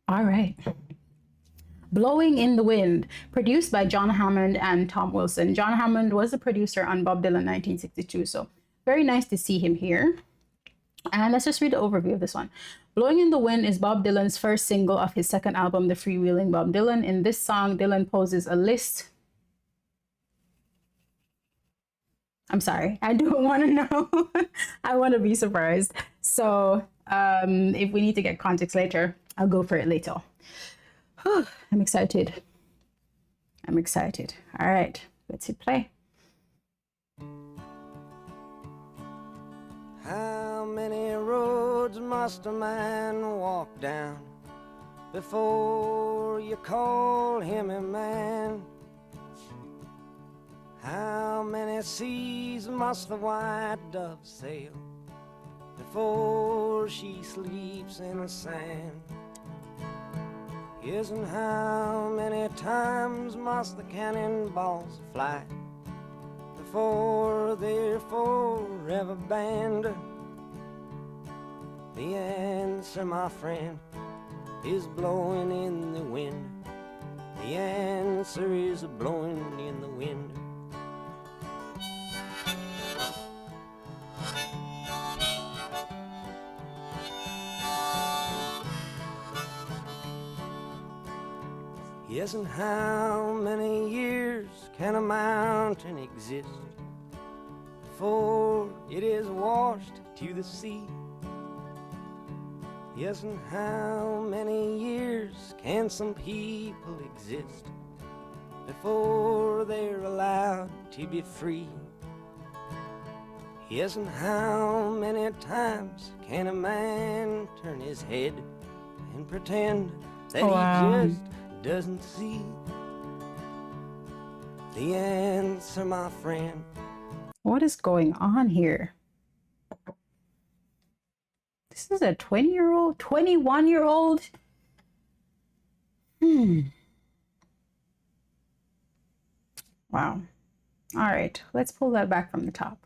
All right. Blowing in the Wind, produced by John Hammond and Tom Wilson. John Hammond was the producer on Bob Dylan 1962, so very nice to see him here. And let's just read the overview of this one. Blowing in the Wind is Bob Dylan's first single of his second album, The Freewheeling Bob Dylan. In this song, Dylan poses a list. I'm sorry, I don't want to know. I want to be surprised. So if we need to get context later, I'll go for it later. I'm excited. I'm excited. All right, let's hit play. How many roads must a man walk down before you call him a man? How many seas must the white dove sail before she sleeps in the sand? Yes, and how many times must the cannonballs fly before they're forever banned? The answer, my friend, is blowing in the wind. The answer is blowing in the wind. Yes, and how many years can a mountain exist before it is washed to the sea? Yes, and how many years can some people exist before they're allowed to be free? Yes, and how many times can a man turn his head and pretend that he just doesn't see? The answer, my friend. What is going on here? This is a 20-year-old, 21-year-old. Wow. All right, let's pull that back from the top.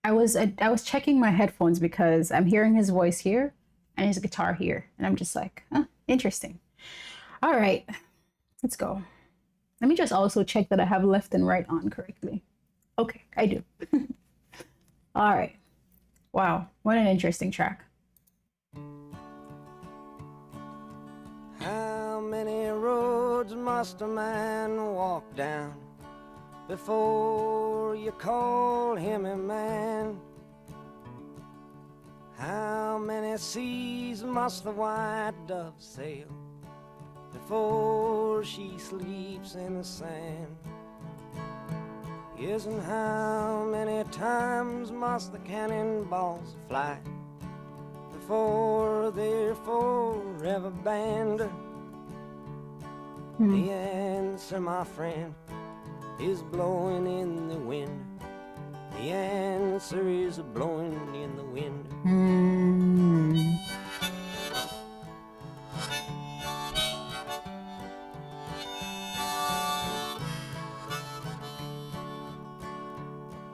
I was checking my headphones because I'm hearing his voice here and his guitar here, and I'm just like, interesting. All right, let's go. Let me just also check that I have left and right on correctly. Okay, I do. All right. Wow, what an interesting track. How many roads must a man walk down before you call him a man? How many seas must the white dove sail before she sleeps in the sand? Yes, and how many times must the cannonballs fly before they're forever banned? The answer, my friend, is blowing in the wind. The answer is blowing in the wind.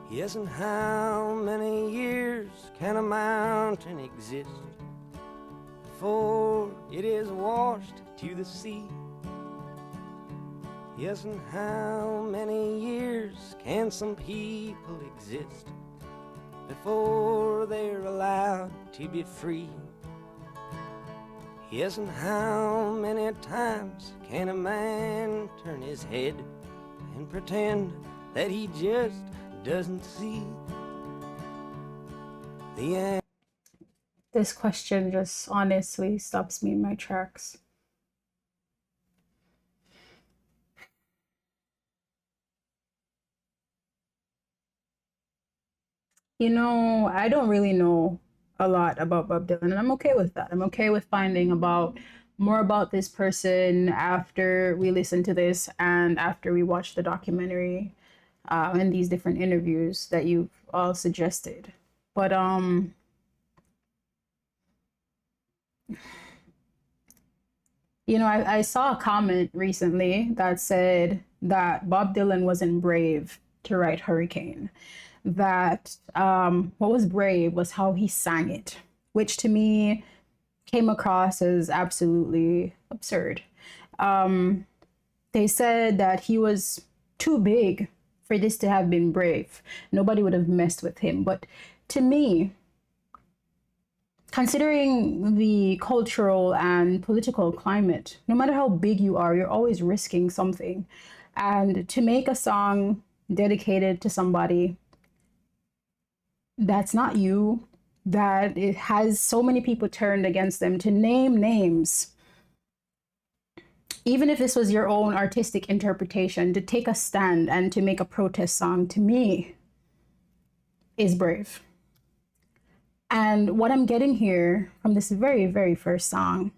Yes, and how many years can a mountain exist before it is washed to the sea? Yes, and how many years can some people exist before they're allowed to be free? Yes, and how many times can a man turn his head and pretend that he just doesn't see? This question just honestly stops me in my tracks. You know, I don't really know a lot about Bob Dylan, and I'm okay with that. I'm okay with finding about more about this person after we listen to this and after we watch the documentary and these different interviews that you've all suggested. But you know, I saw a comment recently that said that Bob Dylan wasn't brave to write Hurricane. That what was brave was how he sang it, which to me came across as absolutely absurd. They said that he was too big for this to have been Brave. Nobody would have messed with him. But to me, considering the cultural and political climate, no matter how big you are, you're always risking something. And to make a song dedicated to somebody that's not you, that it has so many people turned against them, to name names, even if this was your own artistic interpretation, to take a stand and to make a protest song, to me, is brave. And what I'm getting here from this very, very first song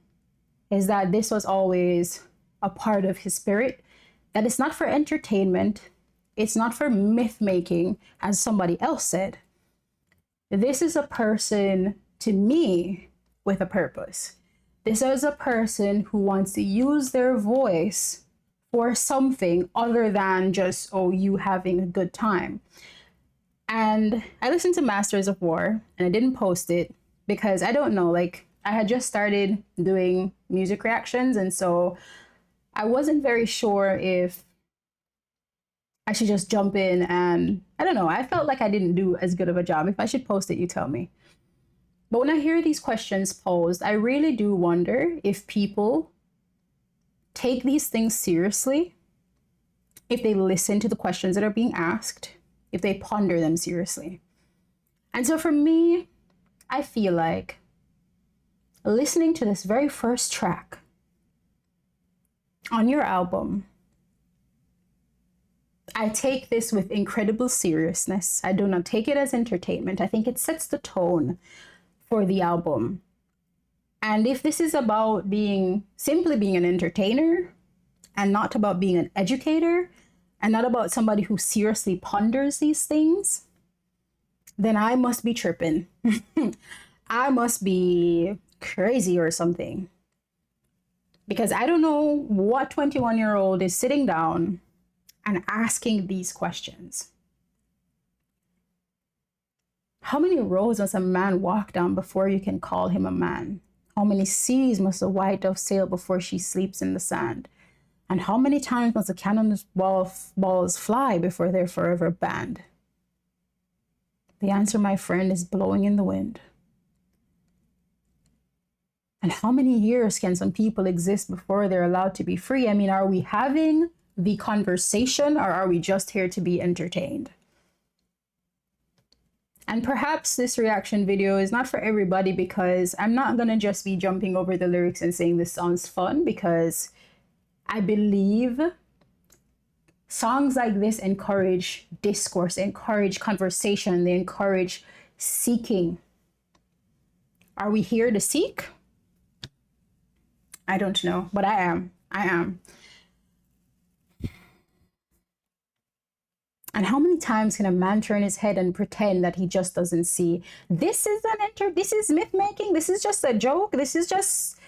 is that this was always a part of his spirit, that it's not for entertainment, it's not for myth making, as somebody else said. This is a person, to me, with a purpose. This is a person who wants to use their voice for something other than just, oh, you having a good time. And I listened to Masters of War and I didn't post it because I don't know, like I had just started doing music reactions. And so I wasn't very sure if I should just jump in, and I don't know. I felt like I didn't do as good of a job. If I should post it, you tell me. But when I hear these questions posed, I really do wonder if people take these things seriously, if they listen to the questions that are being asked, if they ponder them seriously. And so for me, I feel like listening to this very first track on your album, I take this with incredible seriousness. I do not take it as entertainment. I think it sets the tone for the album. And if this is about simply being an entertainer and not about being an educator and not about somebody who seriously ponders these things, then I must be tripping. I must be crazy or something. Because I don't know what 21-year-old is sitting down and asking these questions. How many roads must a man walk down before you can call him a man? How many seas must a white dove sail before she sleeps in the sand? And how many times must a cannon's balls fly before they're forever banned? The answer, my friend, is blowing in the wind. And how many years can some people exist before they're allowed to be free? I mean, are we having the conversation or are we just here to be entertained? And perhaps this reaction video is not for everybody, because I'm not going to just be jumping over the lyrics and saying this sounds fun, because I believe songs like this encourage discourse, encourage conversation, they encourage seeking. Are we here to seek? I don't know, but I am. And how many times can a man turn his head and pretend that he just doesn't see? This is myth making. This is just a joke. This is just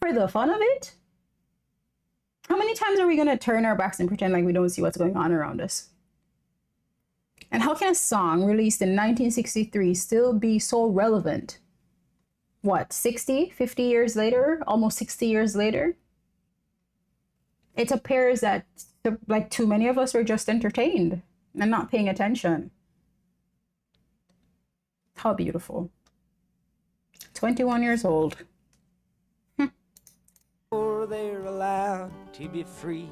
for the fun of it. How many times are we going to turn our backs and pretend like we don't see what's going on around us? And how can a song released in 1963 still be so relevant? What, 50 years later? Almost 60 years later? It appears that like too many of us were just entertained and not paying attention. How beautiful. 21 years old. Or they're allowed to be free.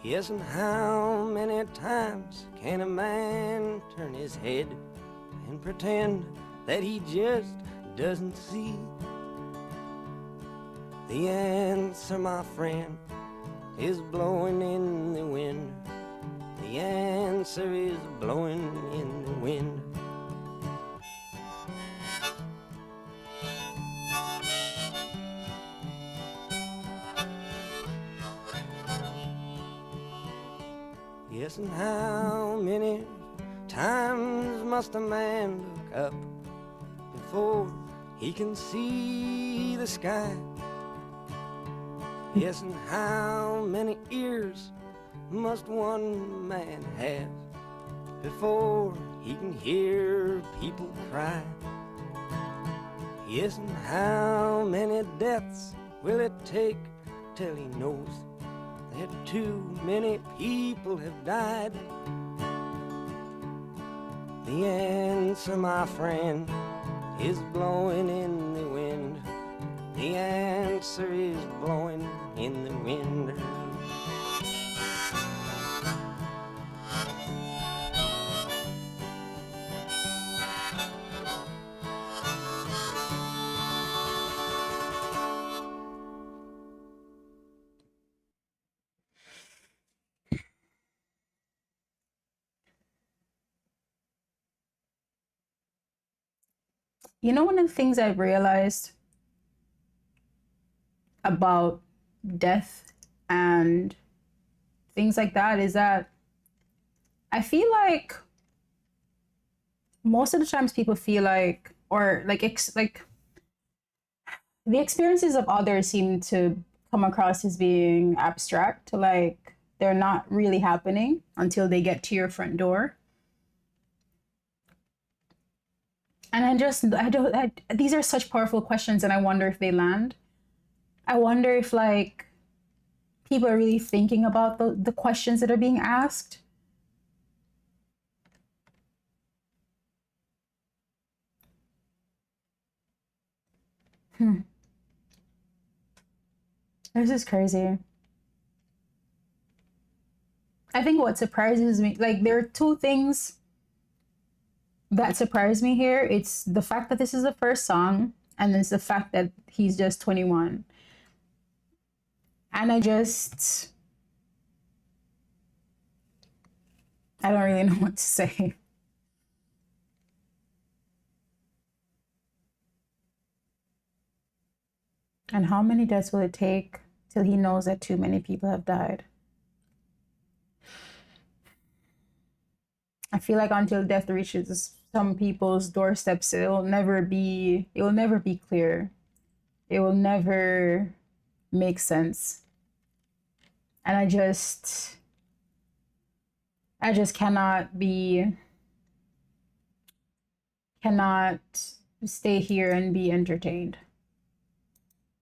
Yes, and how many times can a man turn his head and pretend that he just doesn't see? The answer, my friend, is blowing in the wind. The answer is blowing in the wind. Yes, and how many times must a man look up before he can see the sky? Yes, and how many ears must one man have before he can hear people cry? Yes, and how many deaths will it take till he knows that too many people have died? The answer, my friend, is blowing in the wind. The answer is blowing in the wind. You know, one of the things I've realized about death and things like that is that I feel like most of the times people feel like, or like, like the experiences of others seem to come across as being abstract, like they're not really happening until they get to your front door. And I don't, these are such powerful questions, and I wonder if they land. I wonder if, like, people are really thinking about the questions that are being asked. This is crazy. I think what surprises me, like, there are two things that surprise me here. It's the fact that this is the first song, and it's the fact that he's just 21. And I don't really know what to say. And how many deaths will it take till he knows that too many people have died? I feel like until death reaches some people's doorsteps, it will never be clear. It will never make sense. And I just cannot stay here and be entertained.